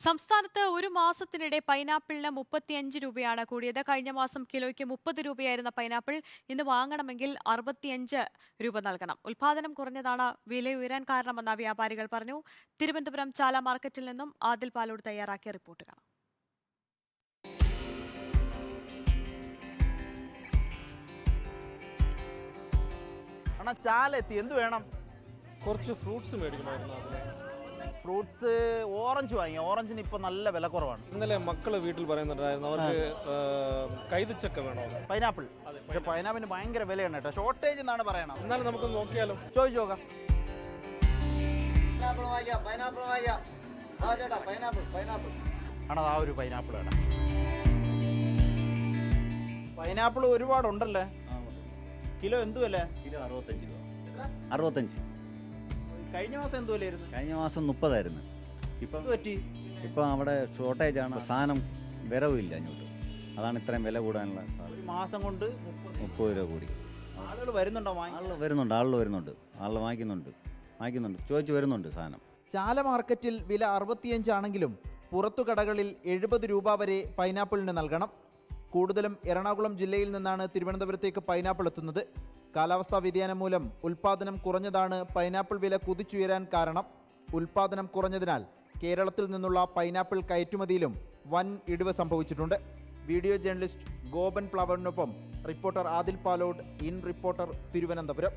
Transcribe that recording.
സംസ്ഥാനത്ത് ഒരു മാസത്തിനിടെ പൈനാപ്പിളിന് 35 രൂപയാണ് കൂടിയത്. കഴിഞ്ഞ മാസം കിലോയ്ക്ക് 30 രൂപയായിരുന്ന പൈനാപ്പിൾ ഇന്ന് വാങ്ങണമെങ്കിൽ 65 രൂപ നൽകണം. ഉൽപാദനം കുറഞ്ഞതാണ് വില ഉയരാൻ കാരണമെന്ന് വ്യാപാരികൾ പറഞ്ഞു. തിരുവനന്തപുരം ചാല മാർക്കറ്റിൽ നിന്നും ആദിൽ പാലോട് തയ്യാറാക്കിയ റിപ്പോർട്ട് കാണാം. ചാല എത്തി. എന്ത് വേണം? കുറച്ച് ഫ്രൂട്ട്സ് മേടിക്കണമായിരുന്നു. ഫ്രൂട്ട്സ് ഓറഞ്ച് വാങ്ങി. ഓറഞ്ചിന് ഇപ്പൊ നല്ല വില കുറവാണ്. ഇന്നലെ മക്കള് വീട്ടിൽ പറയുന്നുണ്ടായിരുന്നു അവർക്ക് കൈതച്ചക്ക വേണോ. പൈനാപ്പിൾ. പക്ഷെ പൈനാപ്പിളിന് ഭയങ്കര വിലയാണ് കേട്ടോ. ഷോർട്ടേജ് എന്നാണ് പറയണം. എന്നാലും നമുക്ക് നോക്കിയാലോ, ചോദിച്ചു നോക്കാം. ആണോ? ആ ഒരു പൈനാപ്പിൾ വേണം. പൈനാപ്പിൾ ഒരുപാടുണ്ടല്ലേ? കിലോ എന്ത് വില? കിലോ 65 രൂപ. 65. കഴിഞ്ഞ മാസം എന്ത് വിലയായിരുന്നു? കഴിഞ്ഞ മാസം 30 ഇപ്പം പറ്റി. ഇപ്പം അവിടെ ഷോർട്ടേജാണ്, സാധനം വരവില്ല അങ്ങോട്ട്. അതാണ് ഇത്രയും വില കൂടാനുള്ള ഒരു സാധ്യത. മാസം കൊണ്ട് 30 രൂപ കൂടി. ആളുകൾ വരുന്നുണ്ടോ? ആളുകൾ വരുന്നുണ്ട്. ആളുകൾ വാങ്ങിക്കുന്നുണ്ട്. ചോദിച്ചു വരുന്നുണ്ട് സാധനം. ചാല മാർക്കറ്റിൽ വില 65 ആണെങ്കിലും പുറത്തു കടകളിൽ 70 രൂപ വരെ പൈനാപ്പിളിന് നൽകണം. കൂടുതലും എറണാകുളം ജില്ലയിൽ നിന്നാണ് തിരുവനന്തപുരത്തേക്ക് പൈനാപ്പിൾ എത്തുന്നത്. കാലാവസ്ഥാ വ്യതിയാനം മൂലം ഉൽപ്പാദനം കുറഞ്ഞതാണ് പൈനാപ്പിൾ വില കുതിച്ചുയരാൻ കാരണം. ഉൽപ്പാദനം കുറഞ്ഞതിനാൽ കേരളത്തിൽ നിന്നുള്ള പൈനാപ്പിൾ കയറ്റുമതിയിലും വൻ ഇടിവ് സംഭവിച്ചിട്ടുണ്ട്. വീഡിയോ ജേർണലിസ്റ്റ് ഗോപൻ പ്ലവറിനൊപ്പം reporter Adil Palode, in reporter, Thiruvananthapuram.